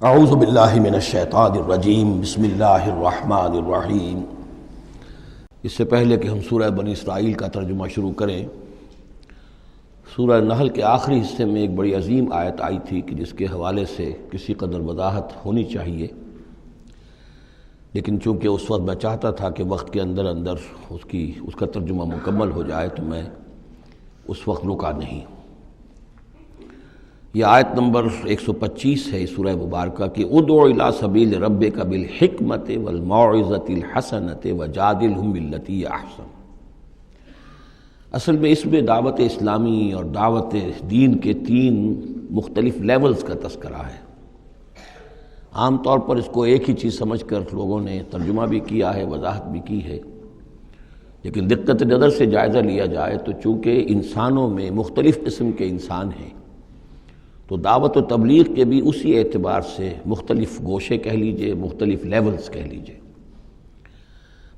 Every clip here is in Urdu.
اعوذ باللہ من الشیطان الرجیم بسم اللہ الرحمن الرحیم۔ اس سے پہلے کہ ہم سورہ بنی اسرائیل کا ترجمہ شروع کریں، سورہ نحل کے آخری حصے میں ایک بڑی عظیم آیت آئی تھی کہ جس کے حوالے سے کسی قدر وضاحت ہونی چاہیے، لیکن چونکہ اس وقت میں چاہتا تھا کہ وقت کے اندر اس کا ترجمہ مکمل ہو جائے تو میں اس وقت رکا نہیں۔ یہ آیت نمبر 125 ہے سورہ مبارکہ کی، ادعو الی سبیل ربک بالحکمۃ والموعظۃ الحسنۃ وجادلھم باللتی ہی احسن۔ اصل میں اس میں دعوت اسلامی اور دعوت دین کے تین مختلف لیولز کا تذکرہ ہے۔ عام طور پر اس کو ایک ہی چیز سمجھ کر لوگوں نے ترجمہ بھی کیا ہے، وضاحت بھی کی ہے، لیکن دقت نظر سے جائزہ لیا جائے تو چونکہ انسانوں میں مختلف قسم کے انسان ہیں تو دعوت و تبلیغ کے بھی اسی اعتبار سے مختلف گوشے کہہ لیجئے، مختلف لیولز کہہ لیجئے۔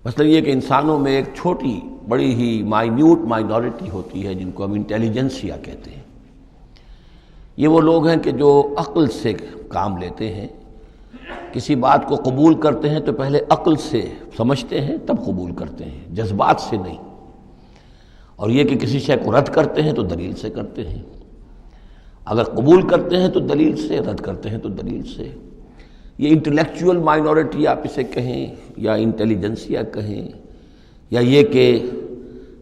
مثلا یہ کہ انسانوں میں ایک چھوٹی بڑی ہی مائنورٹی ہوتی ہے جن کو ہم انٹیلیجنسیا کہتے ہیں۔ یہ وہ لوگ ہیں کہ جو عقل سے کام لیتے ہیں، کسی بات کو قبول کرتے ہیں تو پہلے عقل سے سمجھتے ہیں تب قبول کرتے ہیں، جذبات سے نہیں۔ اور یہ کہ کسی شے کو رد کرتے ہیں تو دلیل سے کرتے ہیں، اگر قبول کرتے ہیں تو دلیل سے، رد کرتے ہیں تو دلیل سے۔ یہ انٹلیکچوئل مائنورٹی آپ اسے کہیں یا انٹیلیجنسیا کہیں، یا یہ کہ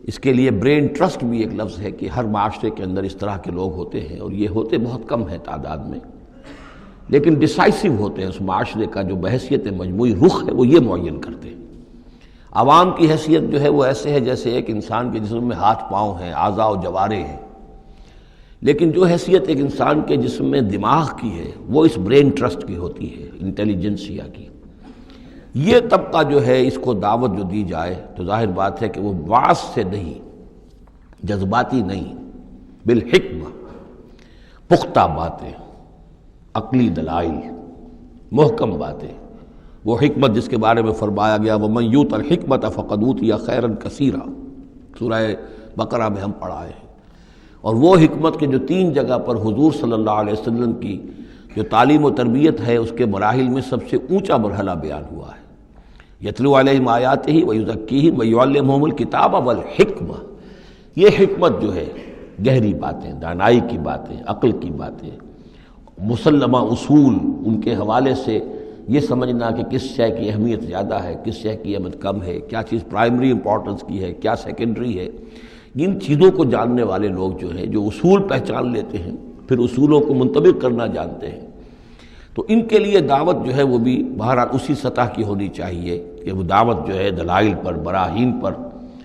اس کے لیے برین ٹرسٹ بھی ایک لفظ ہے کہ ہر معاشرے کے اندر اس طرح کے لوگ ہوتے ہیں، اور یہ ہوتے بہت کم ہیں تعداد میں، لیکن ڈیسائسو ہوتے ہیں۔ اس معاشرے کا جو بحیثیت مجموعی رخ ہے وہ یہ معین کرتے ہیں۔ عوام کی حیثیت جو ہے وہ ایسے ہے جیسے ایک انسان کے جسم میں ہاتھ پاؤں ہیں، اعضاء و جوارے ہیں، لیکن جو حیثیت ایک انسان کے جسم میں دماغ کی ہے وہ اس برین ٹرسٹ کی ہوتی ہے، انٹیلیجنسیا کی۔ یہ طبقہ جو ہے اس کو دعوت جو دی جائے تو ظاہر بات ہے کہ وہ وعظ سے نہیں، جذباتی نہیں، بالحکمہ، پختہ باتیں، عقلی دلائل، محکم باتیں، وہ حکمت جس کے بارے میں فرمایا گیا وَمَن یُؤْتَ الْحِکْمَةَ فَقَدْ أُوتِیَ خَیْرًا کَثِیرًا، سورہ بقرہ میں ہم پڑھائے ہیں۔ اور وہ حکمت کے جو تین جگہ پر حضور صلی اللہ علیہ وسلم کی جو تعلیم و تربیت ہے اس کے مراحل میں سب سے اونچا مرحلہ بیان ہوا ہے، یتلو علیہم آیاتہ ویزکیہم ویعلمہم الکتاب والحکمہ۔ یہ حکمت جو ہے گہری باتیں، دانائی کی باتیں، عقل کی باتیں، مسلمہ اصول، ان کے حوالے سے یہ سمجھنا کہ کس شے کی اہمیت زیادہ ہے، کس شے کی اہمیت کم ہے، کیا چیز پرائمری امپورٹنس کی ہے، کیا سیکنڈری ہے۔ ان چیزوں کو جاننے والے لوگ جو ہیں، جو اصول پہچان لیتے ہیں، پھر اصولوں کو منطبق کرنا جانتے ہیں، تو ان کے لیے دعوت جو ہے وہ بھی بہرحال اسی سطح کی ہونی چاہیے کہ وہ دعوت جو ہے دلائل پر، براہین پر۔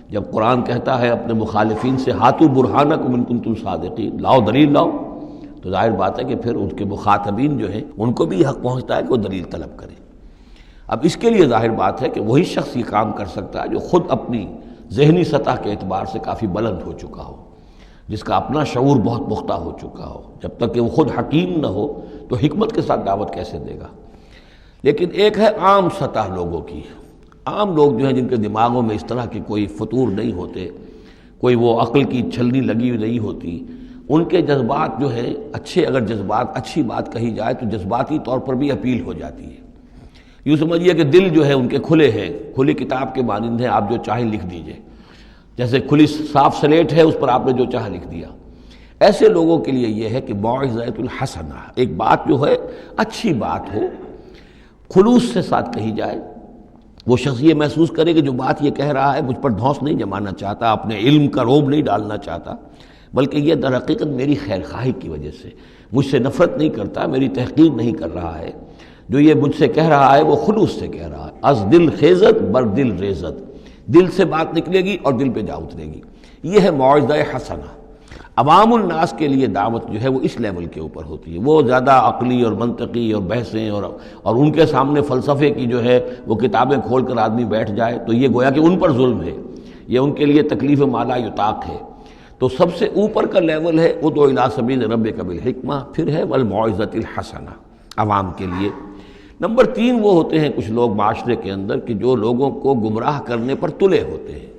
جب قرآن کہتا ہے اپنے مخالفین سے ہاتھو برہانکم ان کنتم صادقین، لاؤ دلیل لاؤ، تو ظاہر بات ہے کہ پھر ان کے مخاطبین جو ہیں ان کو بھی حق پہنچتا ہے کہ وہ دلیل طلب کریں۔ اب اس کے لیے ظاہر بات ہے کہ وہی شخص یہ کام کر سکتا ہے جو خود اپنی ذہنی سطح کے اعتبار سے کافی بلند ہو چکا ہو، جس کا اپنا شعور بہت پختہ ہو چکا ہو۔ جب تک کہ وہ خود حکیم نہ ہو تو حکمت کے ساتھ دعوت کیسے دے گا؟ لیکن ایک ہے عام سطح لوگوں کی، عام لوگ جو ہیں جن کے دماغوں میں اس طرح کے کوئی فطور نہیں ہوتے، کوئی وہ عقل کی چھلنی لگی ہوئی نہیں ہوتی، ان کے جذبات جو ہیں اچھے، اگر جذبات اچھی بات کہی جائے تو جذباتی طور پر بھی اپیل ہو جاتی ہے۔ یوں سمجھیے کہ دل جو ہے ان کے کھلے ہیں، کھلی کتاب کے مانند ہیں، آپ جو چاہیں لکھ دیجئے، جیسے کھلی صاف سلیٹ ہے اس پر آپ نے جو چاہا لکھ دیا۔ ایسے لوگوں کے لیے یہ ہے کہ موعظۃ الحسنہ، ایک بات جو ہے اچھی بات ہو، خلوص سے ساتھ کہی جائے، وہ شخص یہ محسوس کرے کہ جو بات یہ کہہ رہا ہے مجھ پر دھونس نہیں جمانا چاہتا، اپنے علم کا روب نہیں ڈالنا چاہتا، بلکہ یہ در حقیقت میری خیر خواہی کی وجہ سے، مجھ سے نفرت نہیں کرتا، میری تحقیر نہیں کر رہا ہے، جو یہ مجھ سے کہہ رہا ہے وہ خلوص سے کہہ رہا ہے۔ از دل خیزت بر دل ریزت، دل سے بات نکلے گی اور دل پہ جا اترے گی۔ یہ ہے موعظہ حسنہ۔ عوام الناس کے لیے دعوت جو ہے وہ اس لیول کے اوپر ہوتی ہے، وہ زیادہ عقلی اور منطقی اور بحثیں اور ان کے سامنے فلسفے کی جو ہے وہ کتابیں کھول کر آدمی بیٹھ جائے تو یہ گویا کہ ان پر ظلم ہے، یہ ان کے لیے تکلیف مالا یطاق ہے۔ تو سب سے اوپر کا لیول ہے ادعو الی سبیل ربک بالحکمہ، پھر ہے والموعظۃ الحسنہ عوام کے لیے۔ نمبر 3 وہ ہوتے ہیں کچھ لوگ معاشرے کے اندر کہ جو لوگوں کو گمراہ کرنے پر تلے ہوتے ہیں۔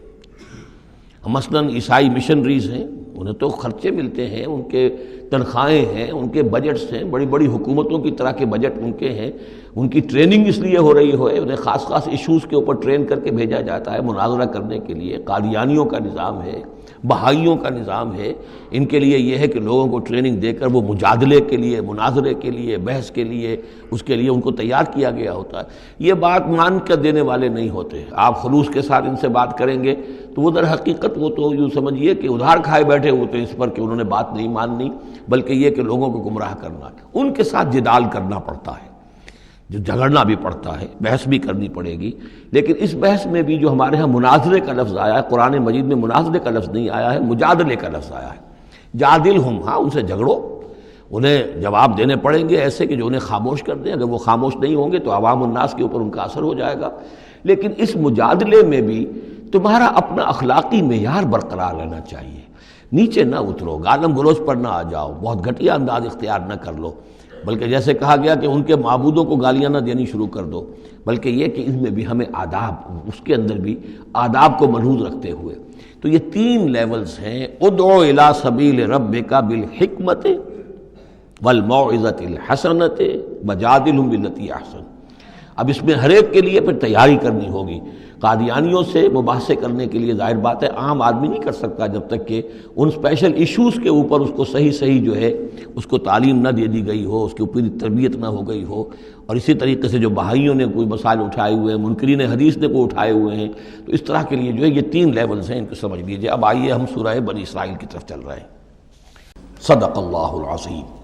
مثلاً عیسائی مشنریز ہیں، انہیں تو خرچے ملتے ہیں، ان کے تنخواہیں ہیں، ان کے بجٹس ہیں، بڑی بڑی حکومتوں کی طرح کے بجٹ ان کے ہیں، ان کی ٹریننگ اس لیے ہو رہی ہے، انہیں خاص خاص ایشوز کے اوپر ٹرین کر کے بھیجا جاتا ہے مناظرہ کرنے کے لیے۔ قادیانیوں کا نظام ہے، بہائیوں کا نظام ہے، ان کے لیے یہ ہے کہ لوگوں کو ٹریننگ دے کر وہ مجادلے کے لیے، مناظرے کے لیے، بحث کے لیے، اس کے لیے ان کو تیار کیا گیا ہوتا ہے۔ یہ بات مان کر دینے والے نہیں ہوتے۔ آپ خلوص کے ساتھ ان سے بات کریں گے تو وہ در حقیقت وہ تو یوں سمجھیے کہ ادھار کھائے بیٹھے ہوتے ہیں اس پر کہ انہوں نے بات نہیں ماننی، بلکہ یہ کہ لوگوں کو گمراہ کرنا۔ ان کے ساتھ جدال کرنا پڑتا ہے، جو جھگڑنا بھی پڑتا ہے، بحث بھی کرنی پڑے گی۔ لیکن اس بحث میں بھی جو ہمارے ہاں مناظرے کا لفظ آیا ہے، قرآن مجید میں مناظرے کا لفظ نہیں آیا ہے، مجادلے کا لفظ آیا ہے۔ جادلہم، ہاں ان سے جھگڑو، انہیں جواب دینے پڑیں گے ایسے کہ جو انہیں خاموش کر دیں۔ اگر وہ خاموش نہیں ہوں گے تو عوام الناس کے اوپر ان کا اثر ہو جائے گا۔ لیکن اس مجادلے میں بھی تمہارا اپنا اخلاقی معیار برقرار رہنا چاہیے، نیچے نہ اترو، گالم گلوچ پر نہ آ جاؤ، بہت گھٹیا انداز اختیار نہ کر لو، بلکہ جیسے کہا گیا کہ ان کے معبودوں کو گالیاں نہ دینی شروع کر دو، بلکہ یہ کہ ان میں بھی ہمیں آداب، اس کے اندر بھی آداب کو ملحوظ رکھتے ہوئے۔ تو یہ 3 لیولز ہیں، ادعو الی سبیل ربک بالحکمت والموعظۃ الحسنۃ وجادلہم باللتی احسن۔ اب اس میں ہر ایک کے لیے پھر تیاری کرنی ہوگی۔ قادیانیوں سے مباحثے کرنے کے لیے ظاہر بات ہے عام آدمی نہیں کر سکتا جب تک کہ ان اسپیشل ایشوز کے اوپر اس کو صحیح جو ہے اس کو تعلیم نہ دے دی گئی ہو، اس کے اوپر تربیت نہ ہو گئی ہو۔ اور اسی طریقے سے جو بہائیوں نے کوئی مسائل اٹھائے ہوئے ہیں، منکرین حدیث نے کوئی اٹھائے ہوئے ہیں، تو اس طرح کے لیے جو ہے یہ 3 لیولز ہیں، ان کو سمجھ لیجیے۔ اب آئیے ہم سورہ بنی اسرائیل کی طرف چل رہے ہیں۔ صدق اللہ العظیم۔